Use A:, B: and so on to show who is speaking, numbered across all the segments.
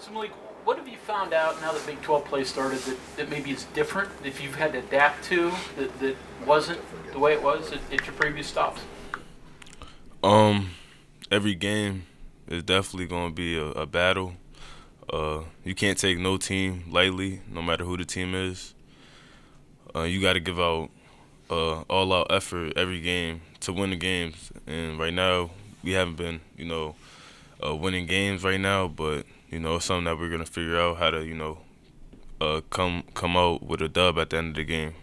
A: So Malik, what have you found out now that Big 12 play started that maybe is different, if you've had to adapt to, that wasn't the way it was at your previous stops?
B: Every game is definitely going to be a battle. You can't take no team lightly, no matter who the team is. You got to give out all-out effort every game to win the games. And right now, we haven't been, winning games right now. But it's something that we're gonna figure out how to, come out with a dub at the end of the game.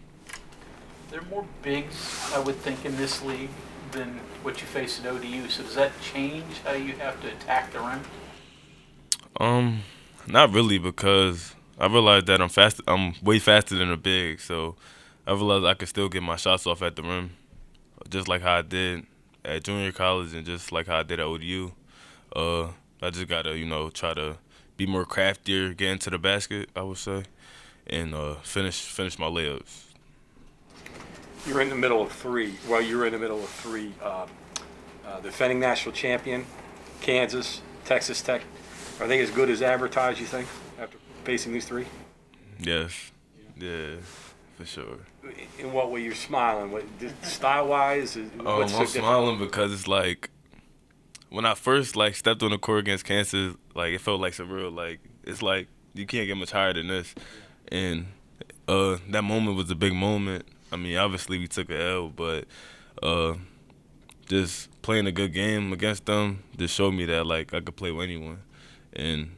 A: There are more bigs, I would think, in this league than what you face at ODU. So does that change how you have to attack the rim?
B: Not really, because I realized that I'm fast. I'm way faster than a big, so I realized I could still get my shots off at the rim, just like how I did at junior college and just like how I did at ODU. I just gotta, try to be more craftier, get into the basket, I would say, and finish my layups.
C: You're in the middle of three. Well, you're in the middle of three. Defending national champion, Kansas, Texas Tech. Are they as good as advertised, you think, after facing these three?
B: Yes. Yeah, for sure.
C: In what way you're smiling? What, style-wise? What's so
B: I'm
C: different?
B: smiling because it's like when I first stepped on the court against Kansas, it felt like surreal. It's like you can't get much higher than this, and that moment was a big moment. I mean, obviously we took a L, but just playing a good game against them just showed me that I could play with anyone. And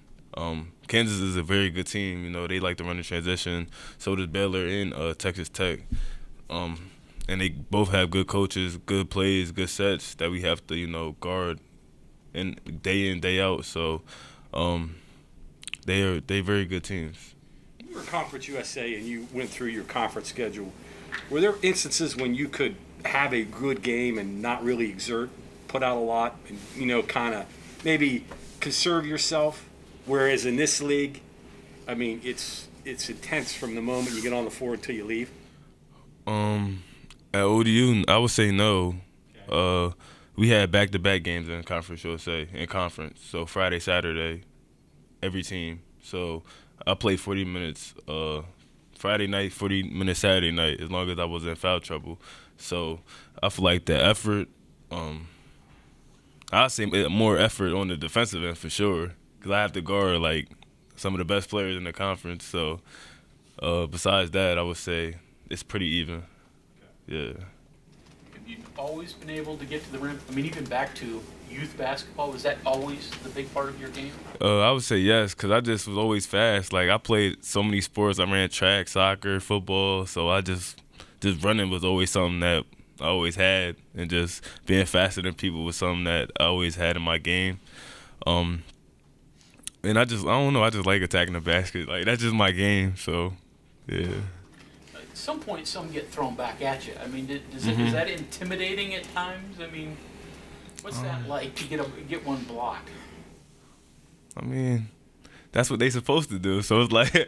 B: Kansas is a very good team. They like to run the transition. So does Baylor and Texas Tech. And they both have good coaches, good plays, good sets that we have to guard in day out. So they very good teams.
C: You were Conference USA and you went through your conference schedule. Were there instances when you could have a good game and not really exert, put out a lot, and kind of maybe conserve yourself? Whereas in this league, I mean, it's intense from the moment you get on the floor until you leave.
B: At ODU, I would say no. Okay. We had back-to-back games in Conference USA, in conference. So Friday, Saturday, every team. So I played 40 minutes Friday night, 40 minutes Saturday night, as long as I was in foul trouble. So I feel like the effort, I'd say more effort on the defensive end for sure, because I have to guard some of the best players in the conference. So besides that, I would say it's pretty even. Yeah.
A: Have you always been able to get to the rim? I mean, even back to youth basketball, was that always the big part of your game?
B: I would say yes, because I just was always fast. I played so many sports. I ran track, soccer, football. So I just running was always something that I always had, and just being faster than people was something that I always had in my game. And I don't know, I just like attacking the basket. That's just my game, so, yeah.
A: At some point, some get thrown back at you. I mean, is that intimidating at times? I mean, what's that like to get one blocked?
B: I mean, that's what they supposed to do. So it's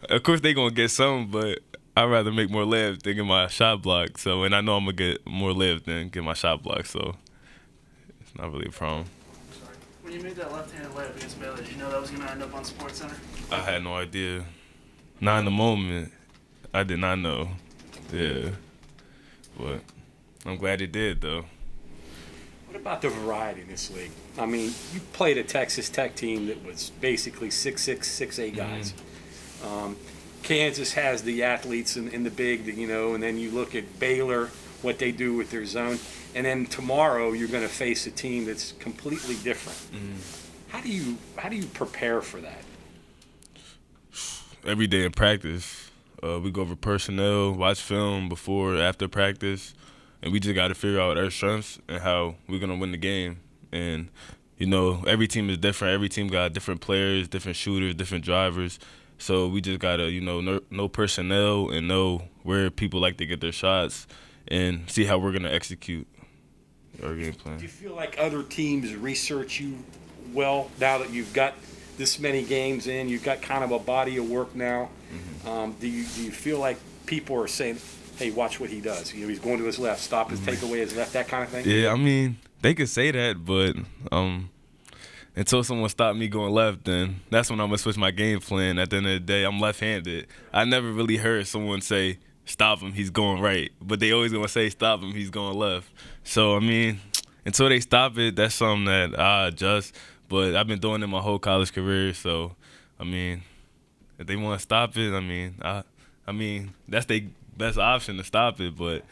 B: of course they gonna get some, but I'd rather make more layups than get my shot blocked. So, and I know I'm gonna get more layups than get my shot blocked. So it's not really a problem.
D: Sorry. When you made that left-handed layup against Baylor, did you know that was gonna end up on SportsCenter?
B: I had no idea. Not in the moment. I did not know. Yeah, but I'm glad it did though.
C: What about the variety in this league? I mean, you played a Texas Tech team that was basically 6'6", 6'8" guys. Kansas has the athletes in the big, and then you look at Baylor, what they do with their zone, and then tomorrow you're going to face a team that's completely different. How do you prepare for that?
B: Every day in practice. We go over personnel, watch film before, after practice, and we just got to figure out our strengths and how we're going to win the game. And, every team is different. Every team got different players, different shooters, different drivers. So we just got to, know personnel and know where people like to get their shots and see how we're going to execute our game plan.
C: Do you feel like other teams research you well now that you've got this many games in? You've got kind of a body of work now. Do you feel like people are saying, hey, watch what he does? He's going to his left, stop his take away his left, that kind of thing?
B: Yeah, I mean, they could say that, but until someone stopped me going left, then that's when I'm going to switch my game plan. At the end of the day, I'm left-handed. I never really heard someone say, stop him, he's going right. But they always going to say, stop him, he's going left. So, I mean, until they stop it, that's something that I adjust. But I've been doing it my whole college career. So, I mean, if they want to stop it, I mean, that's their best option to stop it. But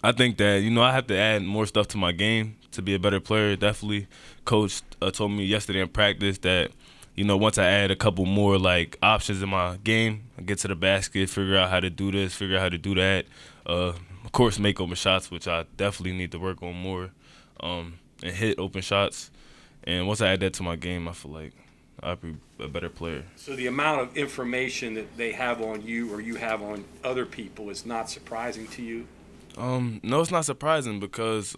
B: I think that, I have to add more stuff to my game to be a better player, definitely. Coach told me yesterday in practice that, once I add a couple more, options in my game, I get to the basket, figure out how to do this, figure out how to do that. Of course, make open shots, which I definitely need to work on more, and hit open shots. And once I add that to my game, I feel like I'll be a better player.
C: So the amount of information that they have on you or you have on other people is not surprising to you?
B: No, it's not surprising because,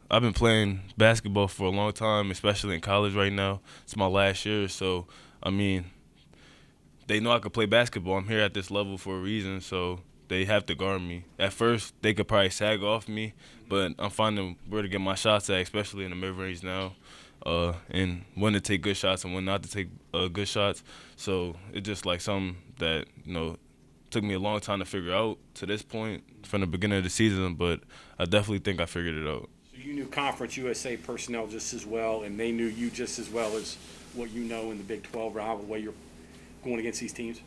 B: I've been playing basketball for a long time, especially in college right now. It's my last year, so, they know I could play basketball. I'm here at this level for a reason, so they have to guard me. At first, they could probably sag off me, but I'm finding where to get my shots at, especially in the mid-range now, and when to take good shots and when not to take good shots. So it's just like something that, took me a long time to figure out to this point from the beginning of the season, but I definitely think I figured it out.
C: So you knew Conference USA personnel just as well, and they knew you just as well as what you know in the Big 12 round, the way you're going against these teams?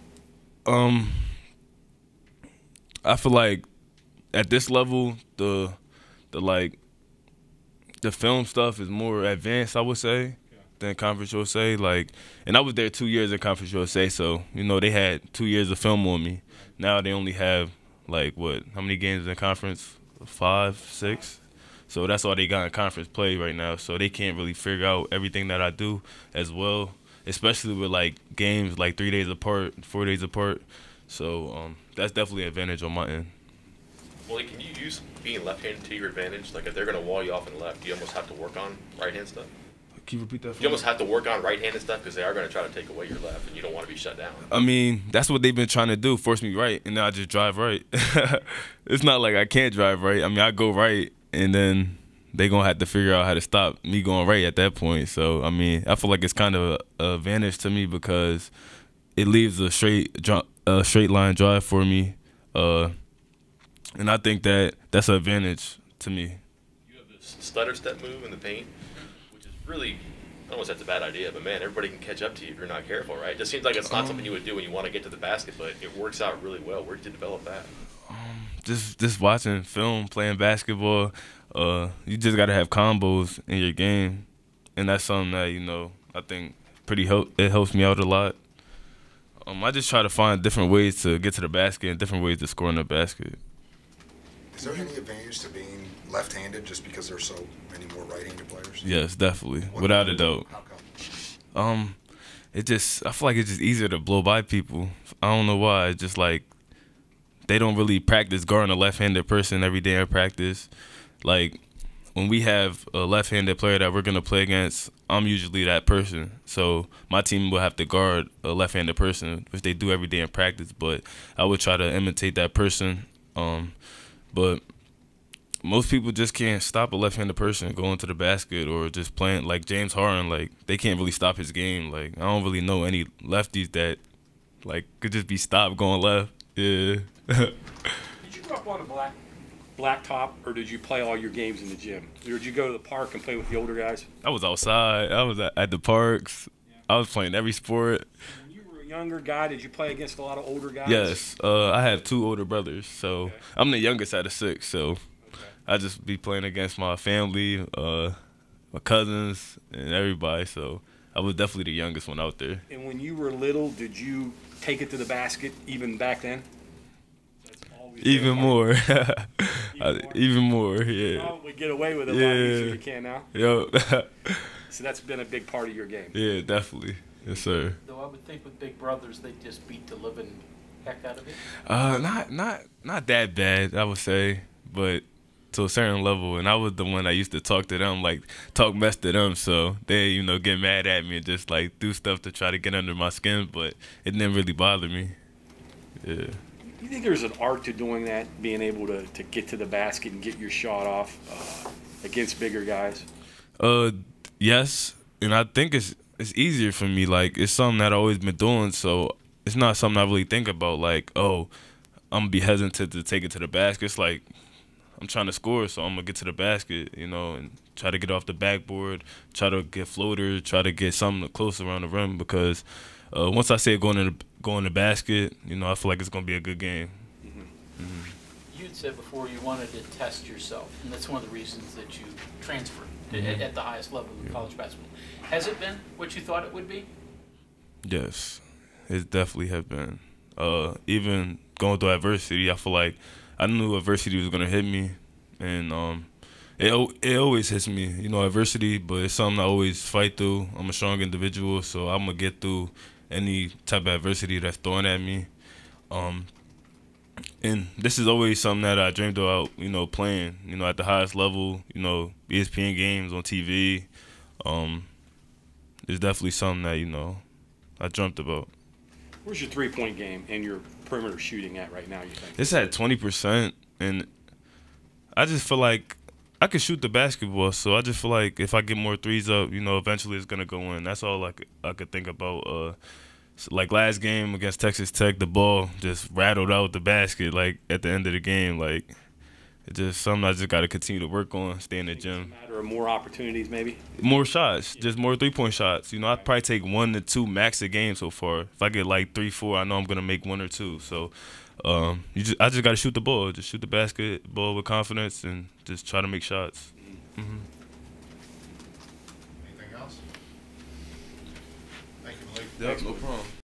B: I feel like at this level, the film stuff is more advanced, I would say, than Conference USA. And I was there 2 years in Conference USA, so they had 2 years of film on me. Now they only have how many games in conference? 5, 6. So that's all they got in conference play right now. So they can't really figure out everything that I do as well, especially with games 3 days apart, 4 days apart. So that's definitely an advantage on my end.
E: Well, can you use being left-handed to your advantage? If they're going to wall you off and left, do you almost have to work on right-hand stuff?
B: Can you repeat that?
E: You almost have to work on right-handed stuff because they are going to try to take away your left, and you don't want to be shut down.
B: That's what they've been trying to do, force me right, and then I just drive right. It's not like I can't drive right. I go right, and then they're going to have to figure out how to stop me going right at that point. So, I feel like it's kind of an advantage to me because it leaves a straight line drive for me, and I think that's an advantage to me.
E: You have this stutter step move in the paint, which is really, I don't know if that's a bad idea, but man, everybody can catch up to you if you're not careful, right? It just seems like it's not something you would do when you want to get to the basket, but it works out really well. Where did you develop that?
B: Just watching film, playing basketball. You just got to have combos in your game, and that's something that, I think it helps me out a lot. I just try to find different ways to get to the basket and different ways to score in the basket.
F: Is there any advantage to being left-handed just because there's so many more right-handed players?
B: Yes, definitely, without a doubt.
F: How come?
B: I feel like it's just easier to blow by people. I don't know why. It's just they don't really practice guarding a left-handed person every day in practice. When we have a left-handed player that we're going to play against, I'm usually that person. So my team will have to guard a left-handed person, which they do every day in practice. But I would try to imitate that person. But most people just can't stop a left-handed person going to the basket or just playing like James Harden. They can't really stop his game. I don't really know any lefties that could just be stopped going left. Yeah.
C: Did you grow up on a blacktop, or did you play all your games in the gym? Or did you go to the park and play with the older guys?
B: I was outside. I was at the parks. Yeah. I was playing every sport.
C: When you were a younger guy, did you play against a lot of older guys?
B: Yes. I have 2 older brothers, so okay. I'm the youngest out of 6, so okay. I just be playing against my family, my cousins, and everybody, so I was definitely the youngest one out there.
C: And when you were little, did you take it to the basket even back then?
B: Even more. Even more, yeah.
C: You probably get away with it a lot easier than you can now.
B: Yep.
C: So that's been a big part of your game.
B: Yeah, definitely. Yes, sir.
A: Though I would think with big brothers, they just beat the living heck out of it.
B: Not that bad, I would say, but to a certain level. And I was the one that used to talk to them, talk mess to them. So they, get mad at me and just do stuff to try to get under my skin. But it didn't really bother me. Yeah.
C: Do you think there's an art to doing that, being able to get to the basket and get your shot off against bigger guys?
B: Yes, and I think it's easier for me. Like it's something that I've always been doing, so it's not something I really think about. Like, oh, I'm gonna be hesitant to take it to the basket. It's like I'm trying to score, so I'm gonna get to the basket, and try to get off the backboard, try to get floaters, try to get something close around the rim because once I say go in the basket, I feel like it's gonna be a good game.
A: You had said before you wanted to test yourself, and that's one of the reasons that you transferred at the highest level of college basketball. Has it been what you thought it would be?
B: Yes, it definitely have been. Even going through adversity, I feel like I knew adversity was gonna hit me, and it always hits me, adversity. But it's something I always fight through. I'm a strong individual, so I'm gonna get through any type of adversity that's thrown at me. And this is always something that I dreamed about, playing, at the highest level, ESPN games on TV. It's definitely something that, I dreamt about.
C: Where's your three-point game and your perimeter shooting at right now, you think?
B: It's at 20%, and I just feel like I could shoot the basketball, so I just feel like if I get more threes up, eventually it's going to go in. That's all I could think about. Like last game against Texas Tech, the ball just rattled out the basket, like, at the end of the game. Like, it's just something I just got to continue to work on, stay in the gym.
C: It's a matter of more opportunities, maybe?
B: More shots, just more three-point shots. I'd probably take 1 to 2 max a game so far. If I get like 3, 4, I know I'm going to make 1 or 2. So I just got to shoot the ball. Just shoot the basketball with confidence and just try to make shots.
G: Anything else? Thank you, Malik.
B: No problem.